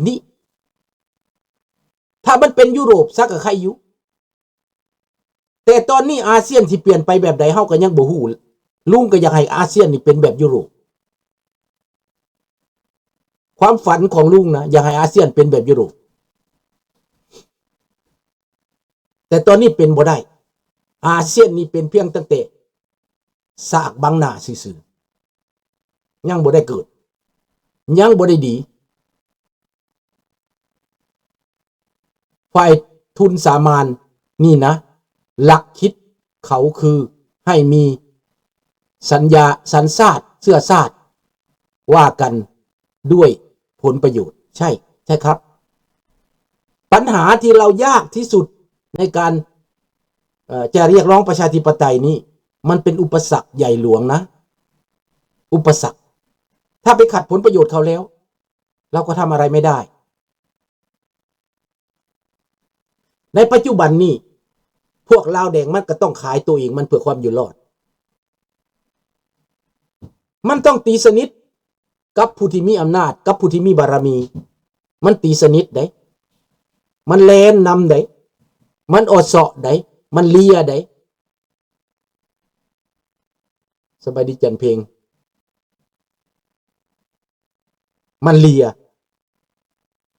นี้ถ้ามันเป็นยุโรปซักกับใครอยู่แต่ตอนนี้อาเซียนที่เปลี่ยนไปแบบใดเฮาก็ยังบ่ฮู้ลุงก็อยากให้อาเซียนนี่เป็นแบบยุโรปความฝันของลุงนะอยากให้อาเซียนเป็นแบบยุโรปแต่ตอนนี้เป็นบ่ได้อาเซียนนี่เป็นเพียงตั้งแต่ซากบังหน้าซื่อๆยังบ่ได้เกิดยังบ่ได้ดีฝ่ายทุนสามานนี่นะหลักคิดเขาคือให้มีสัญญาสัญชาติเชื้อชาติว่ากันด้วยผลประโยชน์ใช่ครับปัญหาที่เรายากที่สุดในการจะเรียกร้องประชาธิปไตยนี้มันเป็นอุปสรรคใหญ่หลวงนะอุปสรรคถ้าไปขัดผลประโยชน์เขาแล้วเราก็ทำอะไรไม่ได้ในปัจจุบันนี้พวกลาวแดงมันก็ต้องขายตัวเองมันเพื่อความอยู่รอดมันต้องตีสนิทกับผู้ที่มีอำนาจกับผู้ที่มีบารมีมันตีสนิทได้มันแลนนำได้มันอดเสาะได้มันเลียได้สบายดีจันเพลงมันเลีย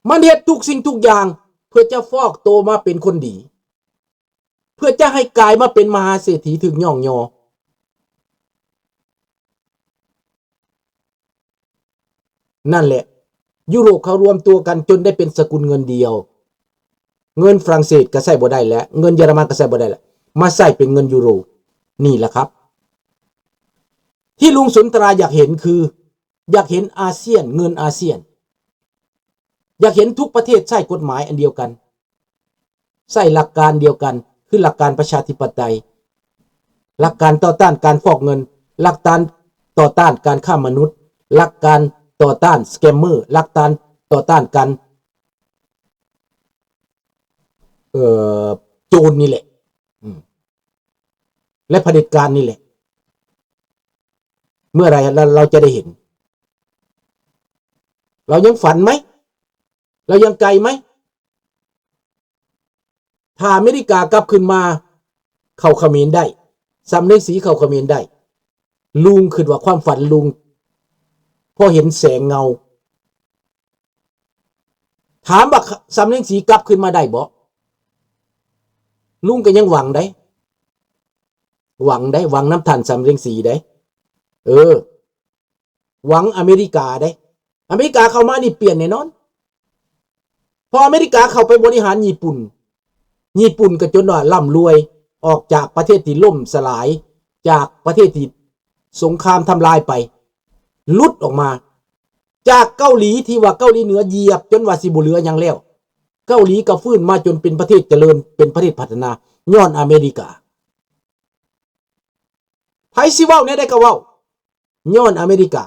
มันเฮ็ดทุกสิ่งทุกอย่างเพื่อจะฟอกโตมาเป็นคนดีเพื่อจะให้กลายมาเป็นมหาเศรษฐีถึงย่องยอนั่นแหละยุโรปเขารวมตัวกันจนได้เป็นสกุลเงินเดียวเงินฝรั่งเศสก็ใช้บ่ได้แล้วเงินเยอรมันก็ใช้บ่ได้แล้วมาใช้เป็นเงินยูโรนี่แหละครับที่ลุงสุนทราอยากเห็นคืออยากเห็นอาเซียนเงินอาเซียนอยากเห็นทุกประเทศใช้กฎหมายอันเดียวกันใช้หลักการเดียวกันคือหลักการประชาธิปไตยหลักการต่อต้านการฟอกเงินหลักการต่อต้านการฆ่ามนุษย์หลักการต่อต้านสแกมเมอร์หลักการต่อต้านการโจรนี่แหละและเผด็จการนี่แหละเมื่อไรเราจะได้เห็นเรายังฝันไหมเรายังไกลไหมถ้าอเมริกากลับขึ้นมาเข้าเขมรได้สำเร็จสีเข้าเขมรได้ลุงคิดว่าความฝันลุงพอเห็นแสงเงาถามว่าสำเร็จสีกลับขึ้นมาได้บ่ลุงก็ยังหวังได้หวังน้ำทันสำเร็จสีได้หวังอเมริกาได้อเมริกาเข้ามานี่เปลี่ยนแน่นอนพออเมริกาเข้าไปบริหารญี่ปุ่นก็จนว่าร่ำรวยออกจากประเทศที่ล่มสลายจากประเทศที่สงครามทำลายไปลุดออกมาจากเกาหลีที่ว่าเกาหลีเหนือเหยียบจนว่าสิบ่เหลือหยังแล้วเกาหลีก็ฟื้นมาจนเป็นประเทศเจริญเป็นประเทศพัฒนาย้อนอเมริกาไผสิเว้าเนี่ยได้ก็เว้าย้อนอเมริกา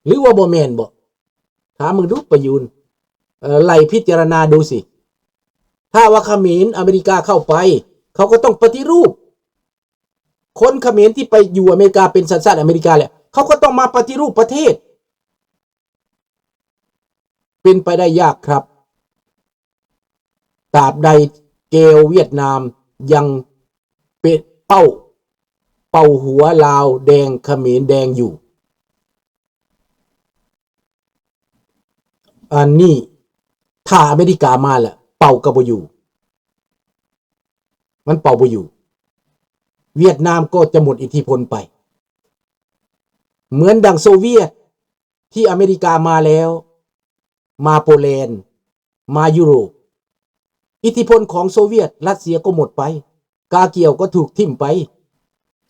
หรือว่าบ่แม่นบ่ถามมึงดูประยุนไล่พิจารณาดูสิถ้าว่าเขมรอเมริกาเข้าไปเขาก็ต้องปฏิรูปคนเขมรที่ไปอยู่อเมริกาเป็นสัญชาติอเมริกาแหละเขาก็ต้องมาปฏิรูปประเทศเป็นไปได้ยากครับตราบใดเกลเวียดนามยังเป็นเป้าหัวลาวแดงเขมรแดงอยู่อันนี้ถ้าอเมริกามาแหละเป่าก็บ่อยู่มันเป่าบ่อยู่เวียดนามก็จะหมดอิทธิพลไปเหมือนดังโซเวียตที่อเมริกามาแล้วมาโปแลนด์มายุโรปอิทธิพลของโซเวียตรัสเซียก็หมดไปกาเกียวก็ถูกทิ้งไป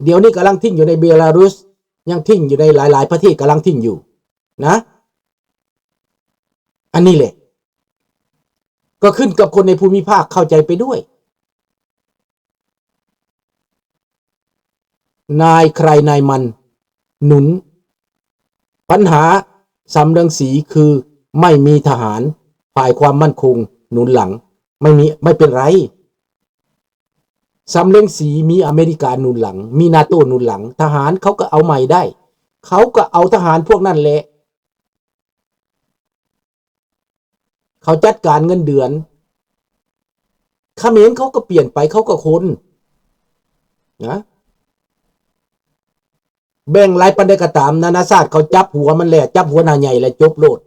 เดี๋ยวนี้กำลังทิ้งอยู่ในเบลารุสยังทิ้งอยู่ในหลายๆประเทศกำลังทิ้งอยู่นะอันนี้แหละก็ขึ้นกับคนในภูมิภาคเข้าใจไปด้วยนายใครนายมันหนุนปัญหาสำเริงสีคือไม่มีทหารฝ่ายความมั่นคงหนุนหลังไม่เป็นไร สำเร็งสีมีอเมริกาหนุนหลังมีนาโต้หนุนหลังทหารเขาก็เอาใหม่ได้เขาก็เอาทหารพวกนั้นแหละเขาจัดการเงินเดือนเขมรเขาก็เปลี่ยนไปเขาก็คนนะแบ่งหลายประเด็นก็ตามนานาชาติเขาจับหัวมันแหละจับหัวหน้าใหญ่แล้วจบโลด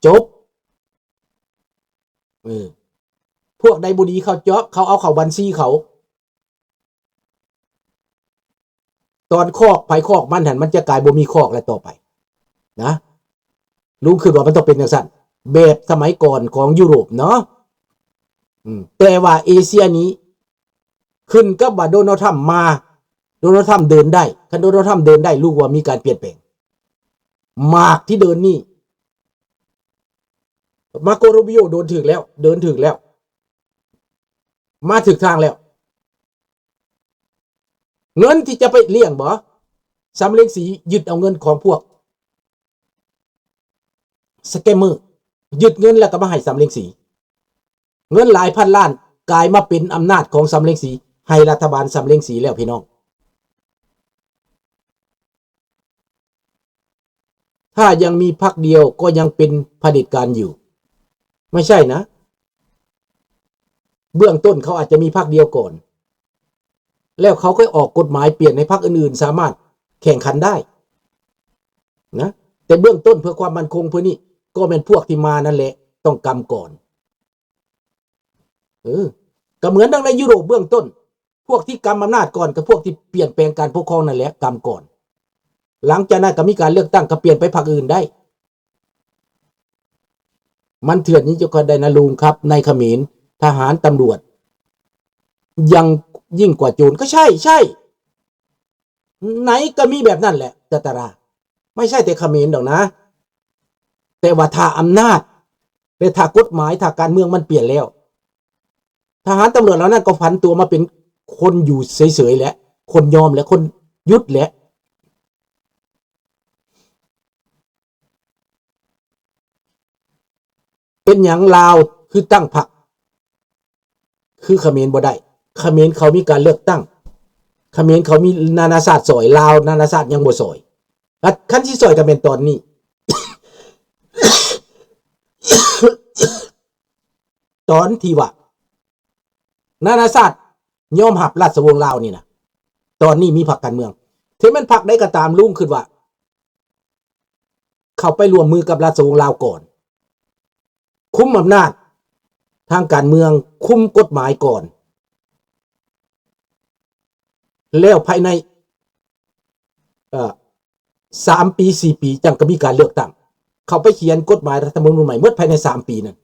จบพวกใดบุดีเขาเจาะเขาเอาเข้าบัญชีเขาตอนคอกไปคอกมันหันมันจะกลายบ่มีคอกแล้วต่อไปนะลุงคิดว่ามันต้องเป็นอย่างนั้นแบบสมัยก่อนของยุโรปเนาะแต่ว่าเอเชียนี้ขึ้นกับว่าโดนัลด์ทรัมป์มาโดนัลด์ทรัมป์เดินได้คันโดนัลด์ทรัมป์เดินได้ลูกว่ามีการเปลี่ยนแปลงมากที่เดินนี่มาโกโรบิโอโดนถึกแล้วเดินถึกแล้วมาถึกทางแล้วเงินที่จะไปเลี้ยงบ่สำเร็งสียึดเอาเงินของพวกสแกมเมอร์ยึดเงินแล้วก็มาให้สำเร็งสีเงินหลายพันล้านกลายมาเป็นอำนาจของสำเร็งสีให้รัฐบาลสำเร็งสีแล้วพี่น้องถ้ายังมีพรรคเดียวก็ยังเป็นเผด็จการอยู่ไม่ใช่นะเบื้องต้นเขาอาจจะมีพรรคเดียวก่อนแล้วเขาก็ออกกฎหมายเปลี่ยนให้พรรคอื่นๆสามารถแข่งขันได้นะแต่เบื้องต้นเพื่อความมั่นคงเพื่อนี่ก็เป็นพวกที่มานั่นแหละต้องกำก่อนก็เหมือนดังในยุโรปเบื้องต้นพวกที่กำอำนาจก่อนกับพวกที่เปลี่ยนแปลงการปกครองนั่นแหละกำก่อนหลังจากนั้นก็มีการเลือกตั้งก็เปลี่ยนไปพรรคอื่นได้มันเถื่อนนี้จะก็ได้นะลุงครับในเขมรทหารตำรวจยังยิ่งกว่าโจรก็ใช่ไหนก็มีแบบนั้นแหละตาราไม่ใช่แต่เขมรดอกนะแต่ว่าถ้าอำนาจและถ้ากฎหมายถ้าการเมืองมันเปลี่ยนแล้วทหารตำรวจเหล่านั้นก็ผันตัวมาเป็นคนอยู่เฉยๆแล้วคนยอมแล้วคนยุดแล้วเป็นอย่างลาวคือตั้งพรรคคือเขมรบ่ได้เขมรเขามีการเลือกตั้งเขมรเขามีนานาชาติซอยลาวนานาชาติยังบ่ซอยคันที่ซอยก็เป็นตอนนี้ ตอนที่ว่านานาชาติยอมรับราชวงศ์ลาวนี่นะตอนนี้มีพรรคการเมืองที่มันพรรคได้ก็ตามลุงขึ้นว่าเขาไปร่วมมือกับราชวงศ์ลาวก่อนคุมอำนาจทางการเมืองคุมกฎหมายก่อนแล้วภายใน3 ปี4 ปีจังก็มีการเลือกตั้งเขาไปเขียนกฎหมายรัฐธรรมนูญใหม่เมื่อภายใน3 ปีนั้น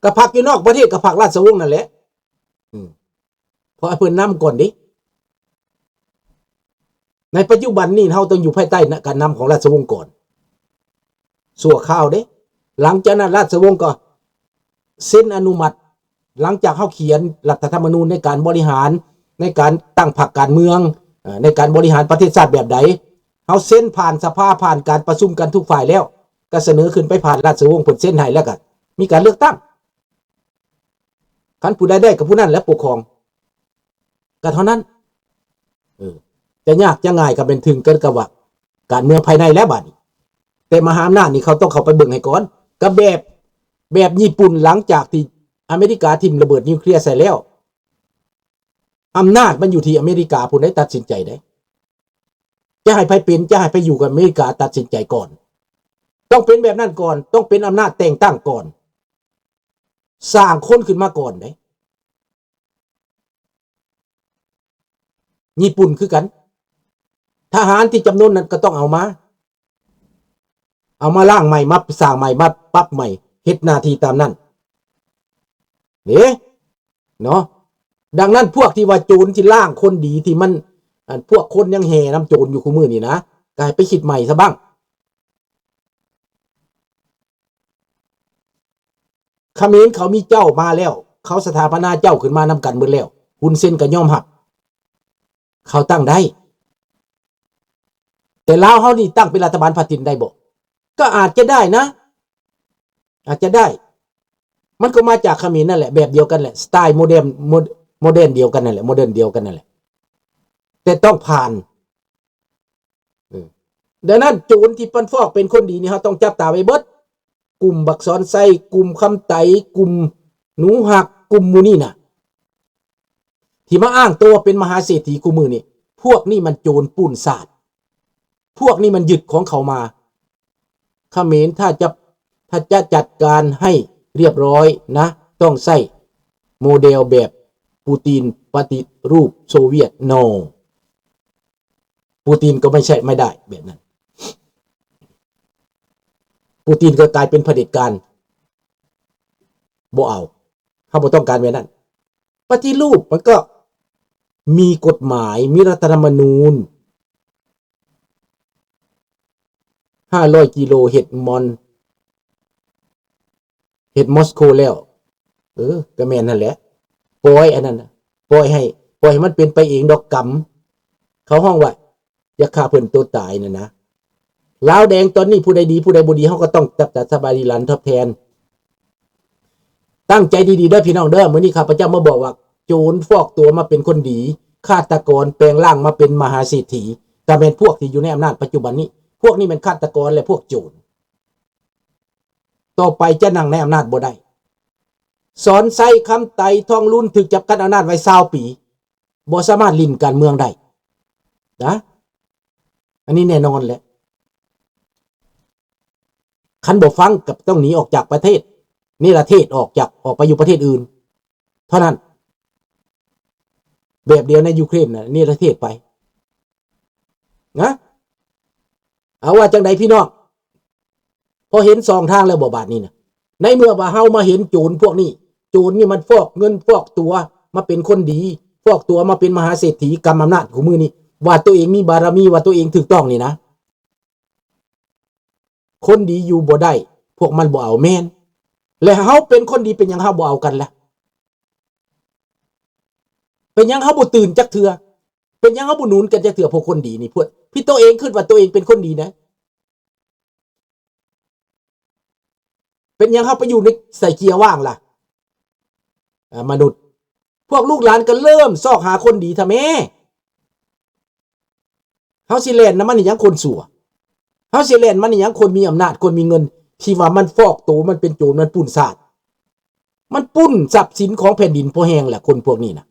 กับพรรคอยู่นอกประเทศกับพรรคราชวงศ์นั่นแหละเพราะเพิ่นนำก่อนดิในปัจจุบันนี้เราต้องอยู่ภายใต้การนำของราชวงศ์ก่อนสั่วข้าวเด้หลังจากนั้นราชวงศ์ก็เซ็นอนุมัติหลังจากเขาเขียนรัฐธรรมนูญในการบริหารในการตั้งพรรคการเมืองในการบริหารประเทศชาติแบบใดเขาเซ็นผ่านสภาผ่านการประชุมกันทุกฝ่ายแล้วก็เสนอขึ้นไปผ่านราชวงศ์ผลเซ็นให้แล้วก็มีการเลือกตั้งคันผู้ใดได้กับผู้นั้นและปกครองก็เท่านั้นจะยากจะง่ายก็เป็นถึงกันกับว่าการเมืองภายในแล้วบัดนี้แต่มหาอำนาจนี่เขาต้องเข้าไปเบิ่งให้ก่อนก็แบบญี่ปุ่นหลังจากที่อเมริกาทิ่มระเบิดนิวเคลียร์ใส่แล้วอำนาจมันอยู่ที่อเมริกาผู้ใดตัดสินใจได้จะให้ไปเป็นจะให้ไปอยู่กับอเมริกาตัดสินใจก่อนต้องเป็นแบบนั้นก่อนต้องเป็นอำนาจแต่งตั้งก่อนสร้างคนขึ้นมาก่อนได้ญี่ปุ่นคือกันทหารที่จำนวนนั้นก็ต้องเอามาล่างใหม่มาสร้างใหม่มาปรับใหม่เฮ็ดหน้าที่ตามนั้นเนาะดังนั้นพวกที่ว่าโจรที่ล่างคนดีที่มันพวกคนยังแห่น้ำโจรอยู่คู่มือนี่นะก็ให้ไปคิดใหม่ซะบ้างเขมรเขามีเจ้ามาแล้วเขาสถาปนาเจ้าขึ้นมานำกันหมดแล้วฮุนเซนก็ยอมรับเขาตั้งได้แต่ลาวเฮานี่ตั้งเป็นรัฐบาลพาตินได้บ่ ก็อาจจะได้นะอาจจะได้มันก็มาจากเขมรนั่นแหละแบบเดียวกันแหละสไตล์โมเดิร์นเดียวกันนั่นแหละโมเดิร์นเดียวกันนั่นแหละแต่ต้องผ่านดังนั้นโจรที่ปันฟอกเป็นคนดีนี่เขาต้องจับตาไว้เบิดกลุ่มบักซอนไส้กลุ่มคำไตกลุ่มหนูหักกลุ่มมูนี่น่ะที่มาอ้างตัวเป็นมหาเศรษฐีกูมือนี่พวกนี่มันโจรปูนศาสตร์พวกนี่มันยึดของเขามาเขมรถ้าจะจัดการให้เรียบร้อยนะต้องใส่โมเดลแบบปูตินปฏิรูปโซเวียตโนปูตินก็ไม่ได้แบบนั้นปูตินก็กลายเป็นเผด็จการบ่เอาเขาบ่ต้องการแบบนั้นปฏิรูปมันก็มีกฎหมายมีรัฐธรรมนูญ500 กิโลเห็ดมอสโกแล้วก็แม่นนั่นแหละปล่อยอันนั้นปล่อยให้มันเป็นไปเองดอกกำเขาห้องว่าอย่าฆ่าเพิ่นตัวตายนะลาวแดงตอนนี้ผู้ใดดีผู้ใดบ่ดีเฮาก็ต้องจับสบายดีหลันทดแทนตั้งใจดีๆเด้อพี่น้องเด้อมื้อนี้ข้าพเจ้ามาบอกว่าโจรฟอกตัวมาเป็นคนดีฆาตกรแปลงร่างมาเป็นมหาเศรษฐีแต่เป็นพวกที่อยู่ในอำนาจปัจจุบันนี้พวกนี้เป็นฆาตกรและพวกโจรต่อไปจะนั่งในอำนาจบ่ได้สอนไส้คำไตทองรุ่นถึกจับกันอำนาจไว้20 ปีบ่สามารถลิ้นการเมืองได้นะอันนี้แน่นอนแหละคันบ่ฟังกับต้องหนีออกจากประเทศนี่ละเทศออกไปอยู่ประเทศอื่นเท่านั้นแบบเดียวในยูเครนน่ะนี่ละเทศไปนะเอาว่าจังใดพี่น้องพอเห็น2 ทางแล้วบ่บาดนี้นะในเมื่อว่าเฮามาเห็นโจรพวกนี้โจรนี่มันฟอกเงินฟอกตัวมาเป็นคนดีฟอกตัวมาเป็นมหาเศรษฐีกำอำนาจของมือนี่ว่าตัวเองมีบารมีว่าตัวเองถูกต้องนี่นะคนดีอยู่บ่ได้พวกมันบ่เอาแม่นและเฮาเป็นคนดีเป็นหยังเฮาบ่เอากันล่ะเป็นหยังเฮาบ่ตื่นจักเทื่อเป็นหยังเฮาบ่หนุนกันจักเทื่อพวกคนดีนี่พวกพี่ตัวเองคิดว่าตัวเองเป็นคนดีนะเป็นหยังเฮาไปอยู่ในใส่เกียร์ว่างล่ะมนุษย์พวกลูกหลานก็เริ่มซอกหาคนดีทำแม่เฮาสิแล่นนำมันนี่หยังคนชั่วเฮาสิแล่นมันนี่หยังคนมีอำนาจคนมีเงินที่ว่ามันฟอกโตมันเป็นโจรมันปุ้นศาสตร์มันปุ้นทรัพย์สินของแผ่นดินพอแห้งแหละคนพวกนี้นะ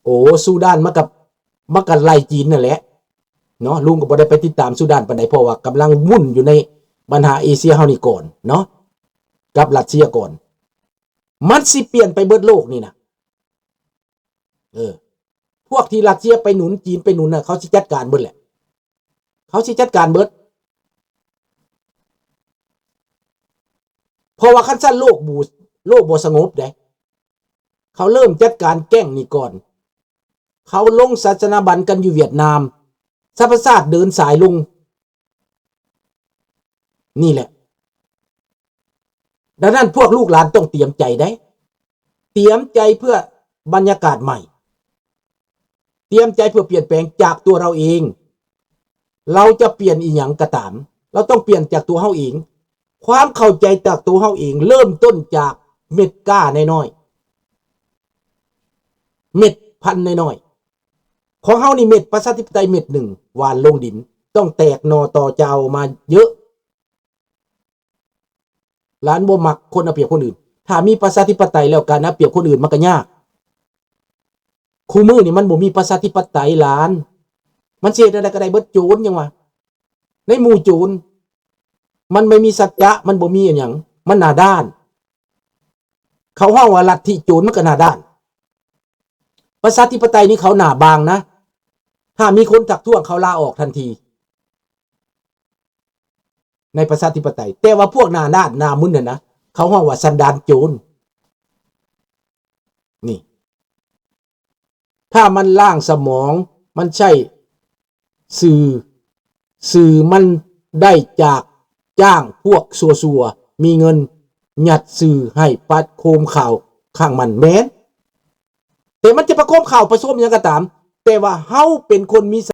โอ้ซูดานมากับไล่จีนนั่นแหละเนาะลุงก็บ่ได้ไปติดตามซูดานปานใดเพราะว่ากำลังวุ่นอยู่ในปัญหาเอเชียเฮานี่ก่อนเนาะกับรัสเซียก่อนมันสิเปลี่ยนไปเบิดโลกนี่นะพวกที่รัสเซียไปหนุนจีนไปหนุนน่ะเขาสิจัดการเบิดแหละเขาสิจัดการเบิดเพราะว่าคันซั่นโลกบ่สงบได้เขาเริ่มจัดการแก้งนี่ก่อนเขาลงศาสนาบัญกันอยู่เวียดนามสรรพชาติเดินสายลงนี่แหละดังนั้นพวกลูกหลานต้องเตรียมใจได้เตรียมใจเพื่อบรรยากาศใหม่เตรียมใจเพื่อเปลี่ยนแปลงจากตัวเราเองเราจะเปลี่ยนอีหยังก็ตามเราต้องเปลี่ยนจากตัวเฮาเองความเข้าใจจากตัวเฮาเองเริ่มต้นจากเม็ดก้าน้อยๆเม็ดพันธุ์น้อยๆของเฮานี่เม็ดประชาธิปไตยเม็ดหนึ่งหวานลงดินต้องแตกหน่อต่อเจ้ามาเยอะหลานบ่มักคนเอาเปรียบคนอื่นถ้ามีประชาธิปไตยแล้วการเอาเปรียบคนอื่นมันก็ยากคู่มือนี่มันบ่มีประชาธิปไตยหลานมันเสียอะไรก็ได้เบิดโจรยังวะในหมู่โจรมันไม่มีสัจจะมันบ่มีอย่างมันหน้าด้านเขาห้องว่าลัทธิโจรมันก็หน้าด้านประชาธิปไตยนี่เขาหน้าบางนะถ้ามีคนทักท้วงเขาลาออกทันทีในประชาธิปไตยแต่ว่าพวกหน้าด้านหน้ามึนน่ะนะเขาห้องว่าสันดานโจรนี่ถ้ามันล่างสมองมันใช่สื่อมันได้จากจ้างพวกซัวมีเงินหยัดสื่อให้ปัดโคมข่าวข้างมันแม้น แต่มันจะผสมข้าวผสมหยังก็ตามแต่ว่าเฮาเป็นคนมี